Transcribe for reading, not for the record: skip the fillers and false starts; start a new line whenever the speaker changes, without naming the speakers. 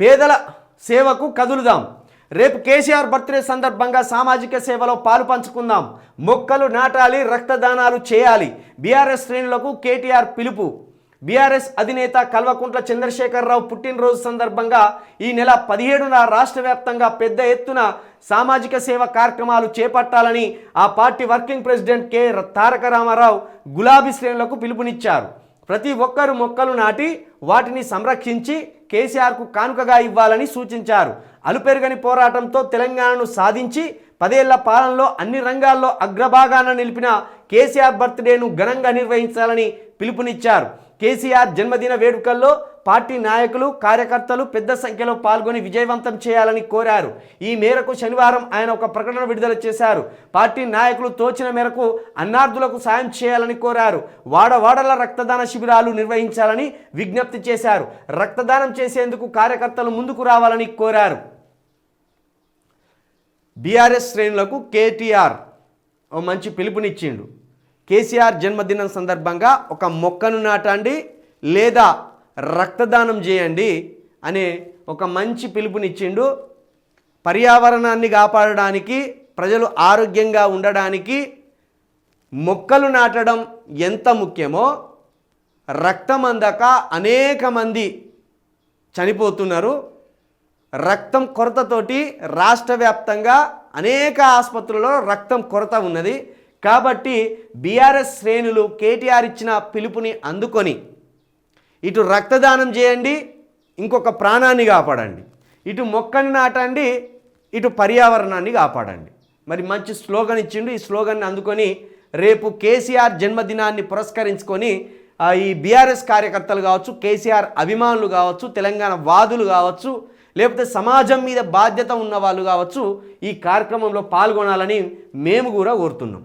పేదల సేవకు కదులుదాం. రేపు కేసీఆర్ బర్త్డే సందర్భంగా సామాజిక సేవలో పాలు పంచుకుందాం. మొక్కలు నాటాలి, రక్తదానాలు చేయాలి. బీఆర్ఎస్ శ్రేణులకు కేటీఆర్ పిలుపు. బీఆర్ఎస్ అధినేత కల్వకుంట్ల చంద్రశేఖరరావు పుట్టినరోజు సందర్భంగా ఈ నెల 17న రాష్ట్ర వ్యాప్తంగా పెద్ద ఎత్తున సామాజిక సేవ కార్యక్రమాలు చేపట్టాలని ఆ పార్టీ వర్కింగ్ ప్రెసిడెంట్ కె తారక రామారావు గులాబీ శ్రేణులకు పిలుపునిచ్చారు. ప్రతి ఒక్కరూ మొక్కలు నాటి వాటిని సంరక్షించి కేసీఆర్కు కానుకగా ఇవ్వాలని సూచించారు. అలుపెరుగని పోరాటంతో తెలంగాణను సాధించి 10 ఏళ్ల పాలనలో అన్ని రంగాల్లో అగ్రభాగాన నిలిపిన కేసీఆర్ బర్త్డేను ఘనంగా నిర్వహించాలని పిలుపునిచ్చారు. కేసీఆర్ జన్మదిన వేడుకల్లో పార్టీ నాయకులు, కార్యకర్తలు పెద్ద సంఖ్యలో పాల్గొని విజయవంతం చేయాలని కోరారు. ఈ మేరకు శనివారం ఆయన ఒక ప్రకటన విడుదల చేశారు. పార్టీ నాయకులు తోచిన మేరకు అన్నార్థులకు సాయం చేయాలని కోరారు. వాడవాడల రక్తదాన శిబిరాలు నిర్వహించాలని విజ్ఞప్తి చేశారు. రక్తదానం చేసేందుకు కార్యకర్తలు ముందుకు రావాలని కోరారు. బీఆర్ఎస్ శ్రేణులకు కేటీఆర్ ఓ మంచి పిలుపునిచ్చిండు. కేసీఆర్ జన్మదినం సందర్భంగా ఒక మొక్కను నాటండి లేదా రక్తదానం చేయండి అనే ఒక మంచి పిలుపునిచ్చిండు. పర్యావరణాన్ని కాపాడడానికి, ప్రజలు ఆరోగ్యంగా ఉండడానికి మొక్కలు నాటడం ఎంత ముఖ్యమో, రక్తం అందక అనేక మంది చనిపోతున్నారు. రక్తం కొరతతోటి రాష్ట్ర వ్యాప్తంగా అనేక ఆసుపత్రుల్లో రక్తం కొరత ఉన్నది. కాబట్టి బీఆర్ఎస్ శ్రేణులు కేటీఆర్ ఇచ్చిన పిలుపుని అందుకొని ఇటు రక్తదానం చేయండి, ఇంకొక ప్రాణాన్ని కాపాడండి, ఇటు మొక్కని నాటండి, ఇటు పర్యావరణాన్ని కాపాడండి. మరి మంచి స్లోగన్ ఇచ్చిండు. ఈ స్లోగన్ని అందుకొని రేపు కేసీఆర్ జన్మదినాన్ని పురస్కరించుకొని ఈ బీఆర్ఎస్ కార్యకర్తలు కావచ్చు, కేసీఆర్ అభిమానులు కావచ్చు, తెలంగాణ వాదులు కావచ్చు, లేకపోతే సమాజం మీద బాధ్యత ఉన్న వాళ్ళు కావచ్చు, ఈ కార్యక్రమంలో పాల్గొనాలని మేము కూడా కోరుతున్నాం.